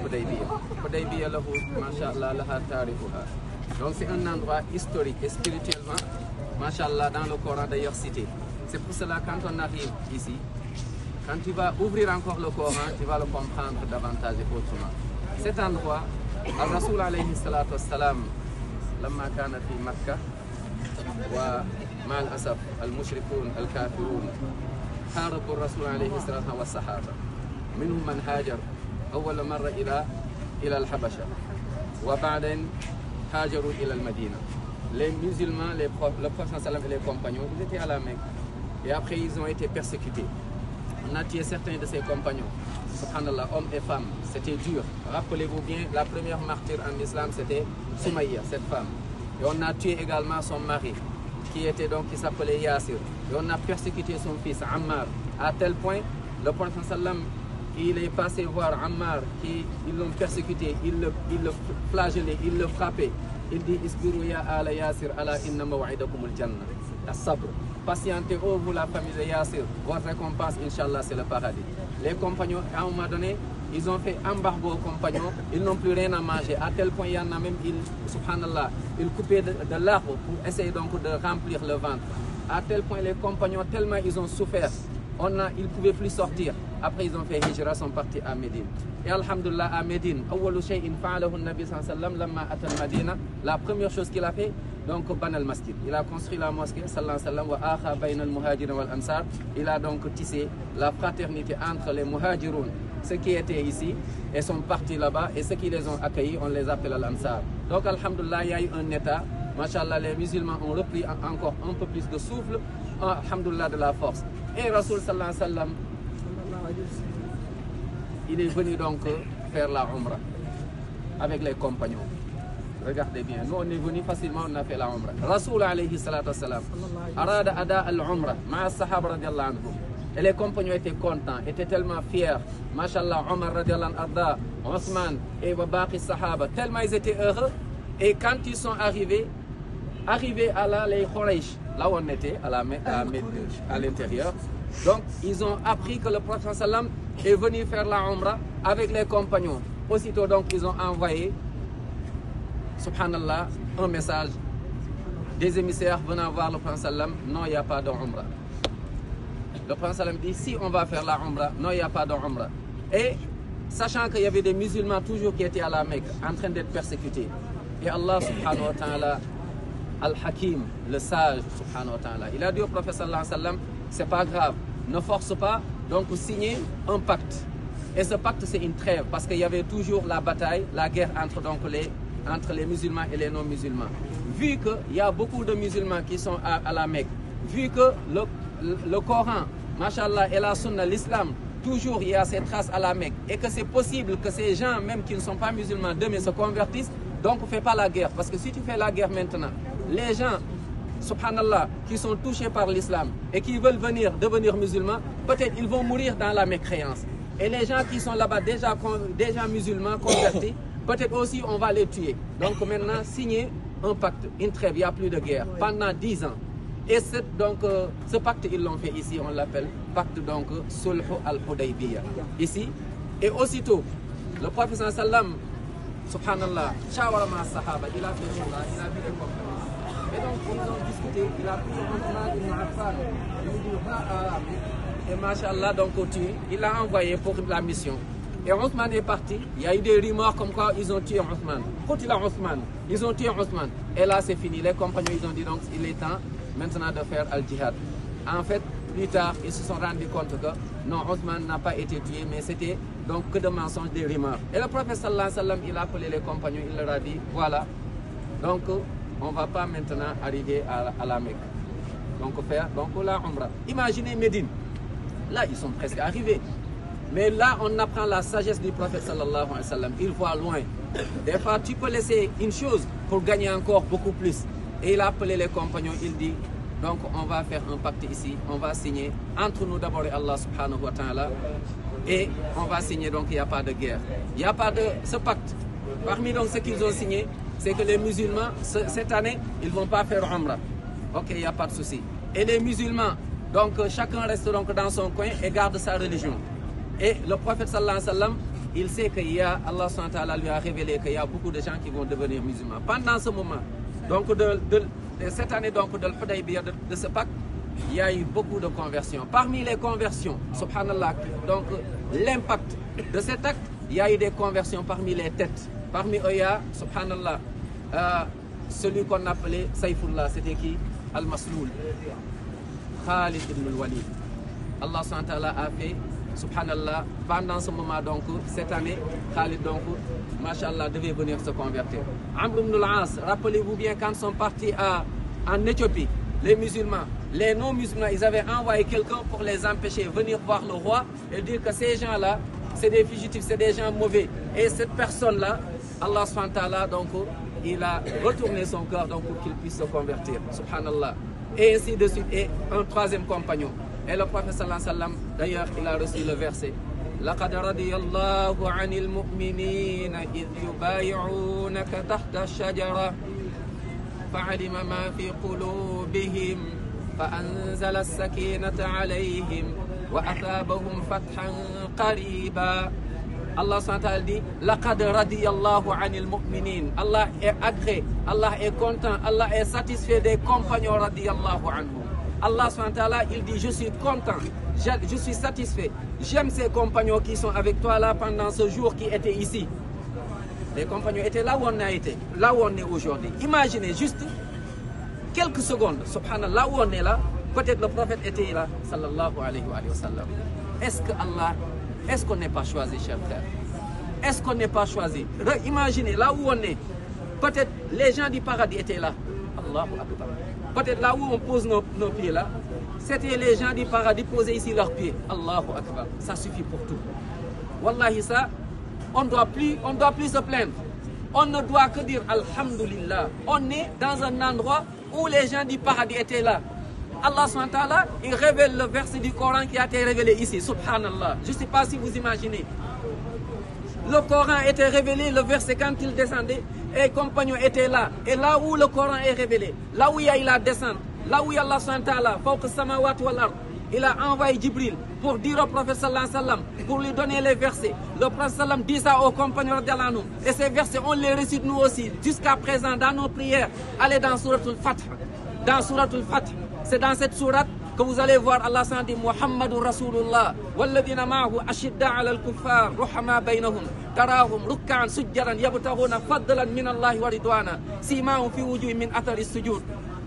Hudaybiya. Hudaybiya lahu, masha'Allah, laha tarihuha. Donc c'est un endroit historique et spirituellement, masha'Allah, dans le Coran d'ailleurs cité. C'est pour cela quand on arrive ici, quand tu vas ouvrir encore le Coran, tu vas le comprendre davantage et autrement. Cet endroit, Al-Rasoul alayhi salatu wassalam, lamma kana fi Makkah, wa ma'al asaf al-mushrikun al-kafirun, حاربوا الرسول عليه الصلاة والسلام والصحابة منهم من هاجر أول مرة إلى الحبشة وبعدين هاجروا إلى المدينة. Les musulmans, le prophète sallam et les compagnons, ils étaient à la Mecque et après ils ont été persécutés. On a tué certains de ses compagnons, subhanallah, hommes et femmes, c'était dur. Rappelez-vous bien, la première martyre en islam c'était Soumaïa, cette femme. Et on a tué également son mari qui s'appelait Yasir. Et on a persécuté son fils Ammar, à tel point, le prophète sallam, il est passé voir Ammar, ils l'ont persécuté, il le flagellait, il le frappait. Il dit, Isbiru ya ala Yasir, ala inna maw'idakumul jannah. As-sabr. Patientez, oh vous la famille de Yasir, votre récompense, Inch'Allah, c'est le paradis. Les compagnons, à un moment donné, ils ont fait embargo aux compagnons, ils n'ont plus rien à manger. À tel point, il y en a même, subhanallah, ils coupaient de l'arbre pour essayer donc de remplir le ventre. À tel point, les compagnons, tellement ils ont souffert, ils ne pouvaient plus sortir. Après, ils ont fait hijra, sont partis à Médine. Et alhamdulillah, à Médine, la première chose qu'il a fait, donc banal masjid. Il a construit la mosquée, sallallahu alayhi wa sallam, il a donc tissé la fraternité entre les muhajiroun, ceux qui étaient ici et sont partis là-bas, et ceux qui les ont accueillis, on les appelle al-Ansar. Donc alhamdulillah, il y a eu un état, machallah, les musulmans ont repris encore un peu plus de souffle, alhamdulillah, de la force. Et Rasoul sallallahu alayhi wa sallam, il est venu donc faire la Umrah avec les compagnons. Regardez bien, nous on est venu facilement, on a fait la Umrah. Rasoul alayhi salatu wassalam, arada ada al-Umrah, ma'a sahaba radiallahu anhum. Et les compagnons étaient contents, étaient tellement fiers. Mashallah, Omar radiallahu anhu, Othman et Wabaqi Sahaba, tellement ils étaient heureux. Et quand ils sont arrivés à les Quraysh, là où on était, à l'intérieur, donc ils ont appris que le prophète sallam est venu faire la Umrah avec les compagnons. Aussitôt donc ils ont envoyé, subhanallah, un message des émissaires venant voir le prophète sallam, non, il n'y a pas de Umrah. Le prophète sallam dit, si on va faire la Umrah, non, il n'y a pas de Umrah. Et sachant qu'il y avait des musulmans toujours qui étaient à la Mecque, en train d'être persécutés. Et Allah subhanahu wa ta'ala, Al-Hakim, le sage subhanahu wa ta'ala, il a dit au prophète sallallahu alayhi wa sallam, c'est pas grave, ne force pas, donc signer un pacte. Et ce pacte c'est une trêve, parce qu'il y avait toujours la bataille, la guerre entre les musulmans et les non-musulmans. Vu qu'il y a beaucoup de musulmans qui sont à la Mecque, vu que le Coran, mashallah, et la sunna, l'islam, toujours il y a ces traces à la Mecque, et que c'est possible que ces gens, même qui ne sont pas musulmans, demain se convertissent, donc ne fais pas la guerre. Parce que si tu fais la guerre maintenant, les gens, subhanallah, qui sont touchés par l'islam et qui veulent devenir musulmans, peut-être ils vont mourir dans la mécréance. Et les gens qui sont là-bas déjà musulmans, convertis, peut-être aussi on va les tuer. Donc maintenant, signer un pacte, une trêve, il n'y a plus de guerre, pendant 10 ans. Et ce pacte, ils l'ont fait ici, on l'appelle pacte donc Sulh al-Hudaybiyah. Ici, et aussitôt, le prophète sallam, subhanallah, shawara ma sahaba, il a fait cela, il a vu les compagnons. Et donc, ils ont discuté, il a pris Othman ibn Affan, et mashallah, donc il l'a envoyé pour la mission. Et Othman est parti, il y a eu des rumeurs comme quoi ils ont tué Othman. Ils ont tué Othman. Et là, c'est fini, les compagnons, ils ont dit donc, il est temps maintenant de faire al-jihad. En fait, plus tard, ils se sont rendus compte que non, Othman n'a pas été tué, mais c'était donc que de mensonges, des rumeurs. Et le prophète sallallahu alayhi wa sallam, il a appelé les compagnons, il leur a dit, voilà, donc on ne va pas maintenant arriver à la Mecque. Donc faire la Umrah. Imaginez Médine, là ils sont presque arrivés. Mais là on apprend la sagesse du prophète sallallahu alayhi wa sallam, il voit loin. Des fois tu peux laisser une chose pour gagner encore beaucoup plus. Et il a appelé les compagnons, il dit, donc on va faire un pacte ici, on va signer entre nous d'abord et Allah subhanahu wa ta'ala, et on va signer donc il n'y a pas de guerre. Il n'y a pas de ce pacte. Parmi donc ce qu'ils ont signé, c'est que les musulmans, cette année, ils ne vont pas faire Umrah. Ok, il n'y a pas de souci. Et les musulmans, donc chacun reste donc dans son coin et garde sa religion. Et le prophète sallallahu alayhi wa sallam, il sait qu'il y a, Allah subhanahu wa ta'ala lui a révélé qu'il y a beaucoup de gens qui vont devenir musulmans. Pendant ce moment, donc de cette année donc de l'Hudaybiyah, de ce pacte, il y a eu beaucoup de conversions. Parmi les conversions, subhanallah, donc l'impact de cet acte, il y a eu des conversions parmi les têtes. Parmi eux, il y a, subhanallah, celui qu'on appelait Saïfullah, c'était qui? Al-Masloul, Khalid ibn al-Walid. Allah subhanahu wa ta'ala a fait, subhanallah, pendant ce moment donc, cette année, Khalid donc, mashallah, devait venir se convertir. Amr ibn al-As, rappelez-vous bien quand ils sont partis en Éthiopie, les musulmans, les non-musulmans, ils avaient envoyé quelqu'un pour les empêcher de venir voir le roi et dire que ces gens-là, c'est des fugitifs, c'est des gens mauvais. Et cette personne-là, Allah subhanahu wa ta'ala, donc, il a retourné son cœur donc, pour qu'il puisse se convertir. Subhanallah. Et ainsi de suite. Et un troisième compagnon. Et le prophète sallallahu alayhi wa sallam, d'ailleurs, il a reçu le verset. لقد رضي الله عن المؤمنين إذ يبايعونك تحت الشجرة فعلم ما في قلوبهم فأنزل السكينة عليهم وأثابهم فتحا قريبا. Allah s.a. dit لقد رضي الله عن المؤمنين. Allah est agréé, Allah est content, Allah est satisfait des compagnons radiyallahu anhu. Allah s.a. il dit je suis content, je suis satisfait, j'aime ces compagnons qui sont avec toi là pendant ce jour qui était ici. Les compagnons étaient là où on a été, là où on est aujourd'hui. Imaginez juste quelques secondes, subhanallah, là où on est là, peut-être le prophète était là, sallallahu alayhi wa sallam. Est-ce qu'on n'est pas choisi, chers frères? Est-ce qu'on n'est pas choisi? Imaginez, là où on est, peut-être les gens du paradis étaient là. Allahu Akbar. Peut-être là où on pose nos pieds là, c'était les gens du paradis posaient ici leurs pieds. Allahu Akbar. Ça suffit pour tout. Wallahi ça, on ne doit plus se plaindre. On ne doit que dire Alhamdulillah. On est dans un endroit où les gens du paradis étaient là. Allah subhanahu wa ta'ala, il révèle le verset du Coran qui a été révélé ici. Subhanallah. Je ne sais pas si vous imaginez. Le Coran était révélé, le verset quand il descendait, et les compagnons étaient là. Et là où le Coran est révélé, là où il y a la descente, là où il y a Allah subhanahu wa ta'ala, fawqa samawati wal ard, il a envoyé Jibril pour dire au prophète sallallahu alayhi wa sallam, pour lui donner les versets. Le prophète sallallahu dit ça aux compagnons radiyallahu anhum. Et ces versets, on les récite nous aussi, jusqu'à présent, dans nos prières. Allez dans Suratul Fath. Dans Suratul Fath. C'est dans cette sourate que vous allez voir Allah s'en dit Muhammadur Rasulullah walladhina ma'ahu ashidda 'ala al-kuffar ruhama baynahum tarahum ruk'an sujjadan yabtaghuna fadlan min Allah wa ridwana simahum fi wujuhihim min athari sujud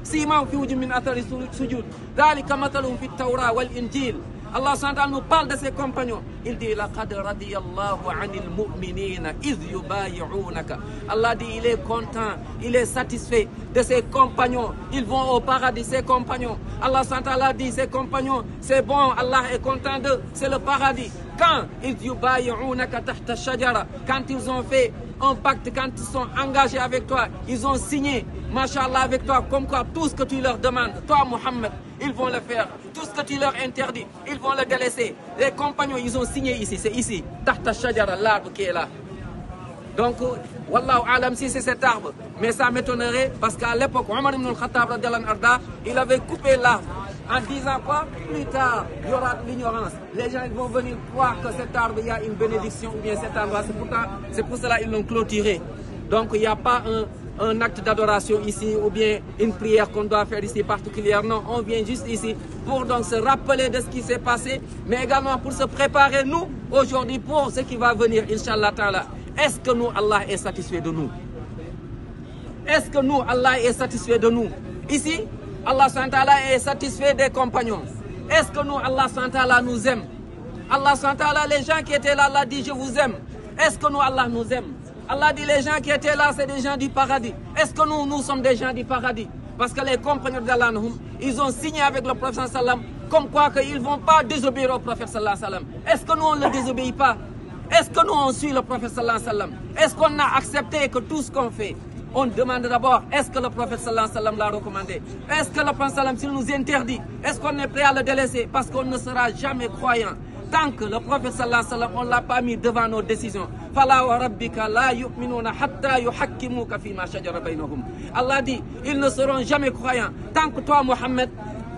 simahum fi wujuhihim min athari sujud dhalika mathaluhum fit tawra wal injil. Allah s.a. nous parle de ses compagnons. Il dit laqad radiyallahu 'anil mu'minina idh yubayi'unaka. Allah dit il est content, il est satisfait de ses compagnons. Ils vont au paradis, ses compagnons. Allah s.a. dit ses compagnons, c'est bon, Allah est content d'eux, c'est le paradis. Quand idh yubayi'unaka tahta shajara, quand ils ont fait un pacte, quand ils sont engagés avec toi, ils ont signé, mashallah, avec toi, comme quoi tout ce que tu leur demandes, toi Mohammed, ils vont le faire. Tout ce que tu leur interdis, ils vont le délaisser. Les compagnons, ils ont signé ici, c'est ici. Tahta shajara, l'arbre qui est là. Donc, wallahu alam si c'est cet arbre. Mais ça m'étonnerait parce qu'à l'époque, Omar ibn al-Khattab, il avait coupé l'arbre. En disant quoi? Plus tard, il y aura de l'ignorance. Les gens vont venir croire que cet arbre, il y a une bénédiction ou bien cet arbre. C'est pour cela qu'ils l'ont clôturé. Donc, il n'y a pas un acte d'adoration ici ou bien une prière qu'on doit faire ici particulièrement. On vient juste ici pour donc se rappeler de ce qui s'est passé, mais également pour se préparer nous aujourd'hui pour ce qui va venir, Inch'Allah Ta'ala. Est-ce que nous, Allah est satisfait de nous? Est-ce que nous, Allah est satisfait de nous? Ici, Allah s.a. est satisfait des compagnons. Est-ce que nous, Allah s.a. nous aime? Allah s.a. les gens qui étaient là, Allah dit je vous aime. Est-ce que nous, Allah nous aime? Allah dit les gens qui étaient là, c'est des gens du paradis. Est-ce que nous sommes des gens du paradis? Parce que les compagnons d'Allah, ils ont signé avec le prophète sallam comme quoi qu'ils ne vont pas désobéir au prophète sallam. Est-ce que nous, on ne le désobéit pas? Est-ce que nous, on suit le prophète sallam? Est-ce qu'on a accepté que tout ce qu'on fait, on demande d'abord, est-ce que le prophète sallam l'a recommandé? Est-ce que le prophète sallam, s'il nous interdit, est-ce qu'on est prêt à le délaisser? Parce qu'on ne sera jamais croyant tant que le prophète sallallahu alayhi wa sallam, on ne l'a pas mis devant nos décisions. Allah dit, ils ne seront jamais croyants tant que toi, Mohammed,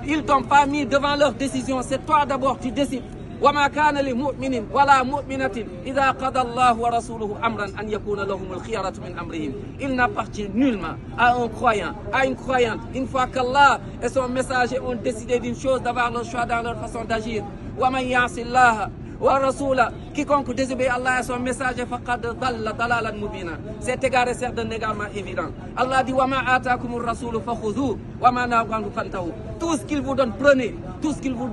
ils ne t'ont pas mis devant leurs décisions. C'est toi d'abord, tu décides. وما كان لمؤمن ولا مؤمنة إذا قضى الله ورسوله أمرا أن يكون لهم الخيرة من أمرهم. Il n'appartient nullement à un croyant, à une croyante, une fois qu'Allah et son messager ont décidé d'une chose, d'avoir le choix dans leur façon d'agir. ومن يعص الله ورسوله, quiconque désobéit Allah et son messager, faqad dalla dalalan mubina, c'est égaré, c'est d'un égarement évident. Allah dit وما آتاكم الرسول فخذوه وما نهاكم عنه فانتهوا. Tout ce qu'il vous donne, prenez. Tout ce qu'il vous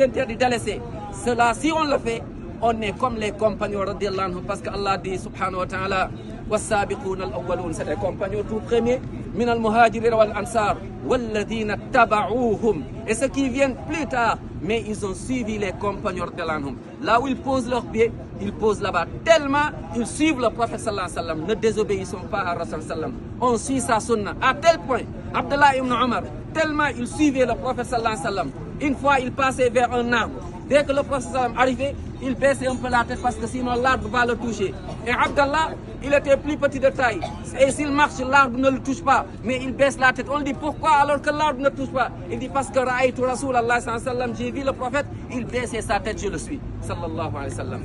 interdit de laisser. Cela, si on le fait, on est comme les compagnons radiyallahu anhum, parce que Allah dit subhanahu wa ta'ala والسابقون الأولون, c'est les compagnons tout premiers, من المهاجرين والأنصار والذين تبعوهم, et ceux qui viennent plus tard, mais ils ont suivi les compagnons radiyallahu anhum. Là où ils posent leurs pieds, ils posent là-bas. Tellement ils suivent le prophète sallallahu alayhi wa sallam, ne désobéissons pas à Rasul sallam. On suit sa sunna. À tel point, Abdullah ibn Omar, tellement il suivait le prophète sallallahu alayhi wa sallam. Une fois, il passait vers un arbre. Dès que le prophète sallallahu alayhi wa sallam arrivait, il baissait un peu la tête parce que sinon l'arbre va le toucher. Et Abdallah, il était plus petit de taille. Et s'il marche, l'arbre ne le touche pas. Mais il baisse la tête. On lui dit pourquoi alors que l'arbre ne touche pas? Il dit parce que Ra'aytu Rasulallah sallallahu alayhi wa sallam, j'ai vu le prophète, il baissait sa tête, je le suis. Sallallahu alayhi wa sallam.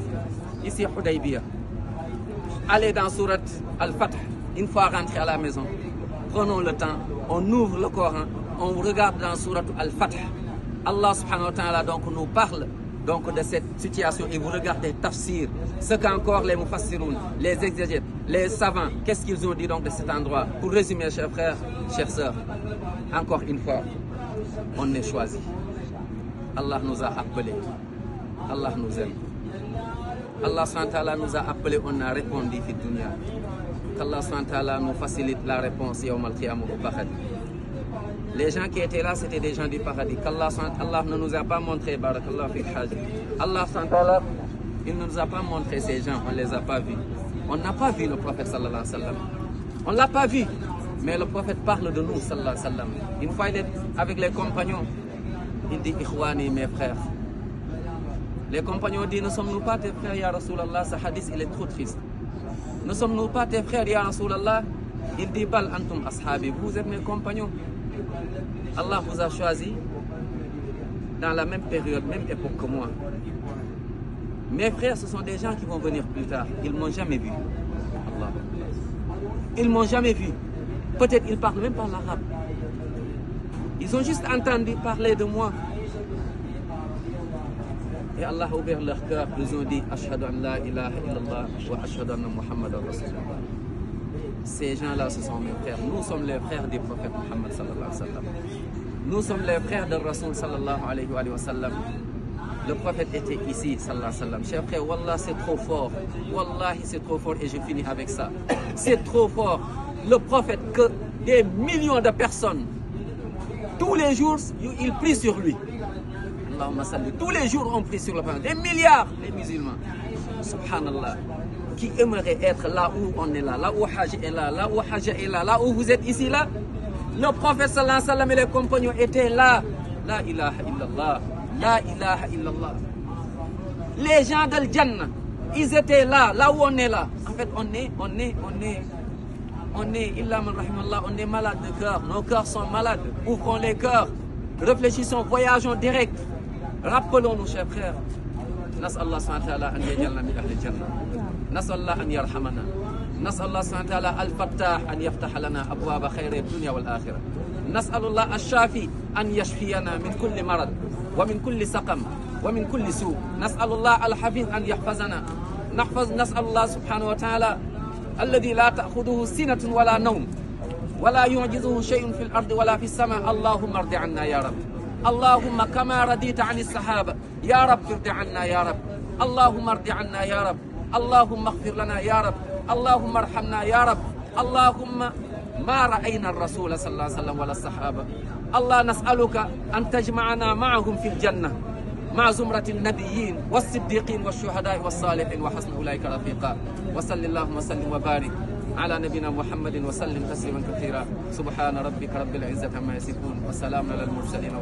Ici, Hudaybiyah. Allez dans Surat Al-Fath, une fois rentré à la maison. Prenons le temps, on ouvre le Coran, on regarde dans Surat Al-Fath. Allah subhanahu wa ta'ala donc nous parle donc de cette situation et vous regardez tafsir, ce qu'encore les mufassiroun, les exégètes, les savants, qu'est-ce qu'ils ont dit donc de cet endroit. Pour résumer, chers frères, chères sœurs, encore une fois, on est choisi. Allah nous a appelés, Allah nous aime. Allah subhanahu wa ta'ala nous a appelés, on a répondu fi dunya. Qu'Allah subhanahu wa ta'ala nous facilite la réponse yawm al-qiyamah au paradis. Les gens qui étaient là, c'était des gens du paradis. Qu'Allah ne nous a pas montré, barakallah fi al-hajj. Allah subhanahu wa ta'ala, il ne nous a pas montré ces gens, on ne les a pas vus. On n'a pas vu le prophète sallallahu alayhi wa sallam. On ne l'a pas vu, mais le prophète parle de nous sallallahu alayhi wa sallam. Une fois il est avec les compagnons, il dit ikhwani, mes frères. Les compagnons disent, ne sommes-nous pas tes frères, ya Rasulallah? Ce hadith, il est trop triste. Ne sommes-nous pas tes frères, ya Rasulallah? Il dit, bal antum ashabi, vous êtes mes compagnons. Allah vous a choisi dans la même période, même époque que moi. Mes frères, ce sont des gens qui vont venir plus tard. Ils ne m'ont jamais vu. Allah. Ils ne m'ont jamais vu. Peut-être ils ne parlent même pas l'arabe. Ils ont juste entendu parler de moi. Et Allah a ouvert leur cœur. Ils ont dit Ashhadu an la ilaha illallah wa ashhadu anna Muhammadan Rasulullah. Ces gens-là, ce sont mes frères. Nous sommes les frères du prophète Muhammad sallallahu alayhi wa sallam. Nous sommes les frères de Rasul sallallahu alayhi wa sallam. Le prophète était ici sallallahu alayhi wa sallam. Chers frères, wallah, c'est trop fort. Wallahi, c'est trop fort et je finis avec ça. C'est trop fort. Le prophète, que des millions de personnes, tous les jours, ils prient sur lui. Allahumma salli. Tous les jours, on prie sur le prophète. Des milliards, les musulmans. Subhanallah. Qui aimerait être là où on est là où Hajj est là où Hajj est là où vous êtes ici, là. Le prophète sallallahu alayhi wa sallam et les compagnons étaient là. La ilaha illallah. La ilaha illallah. Les gens de Jannah, ils étaient là où on est là. En fait, on est, illa man rahimallah, on est malade de cœur. Nos cœurs sont malades. Ouvrons les cœurs. Réfléchissons, voyageons direct. Rappelons-nous, chers frères. نسأل الله سبحانه وتعالى أن يجعلنا من أهل الجنة. نسأل الله أن يرحمنا. نسأل الله سبحانه وتعالى الفتاح أن يفتح لنا أبواب خير الدنيا والآخرة. نسأل الله الشافي أن يشفينا من كل مرض ومن كل سقم ومن كل سوء. نسأل الله الحفيظ أن يحفظنا. نسأل الله سبحانه وتعالى الذي لا تأخذه سنة ولا نوم ولا يعجزه شيء في الأرض ولا في السماء. اللهم ارض عنا يا رب. اللهم كما رضيت عن الصحابة يا رب ارض عنا يا رب. اللهم ارض عنا يا رب. اللهم اغفر لنا يا رب. اللهم ارحمنا يا رب. اللهم ما رأينا الرسول صلى الله عليه وسلم ولا الصحابة. الله نسألك أن تجمعنا معهم في الجنة مع زمرة النبيين والصديقين والشهداء والصالحين وحسن أولئك رفيقا. وصل اللهم وسلم وبارك على نبينا محمد وسلم تسليما كثيرا. سبحان ربك رب العزة عما يصفون وسلام على المرسلين.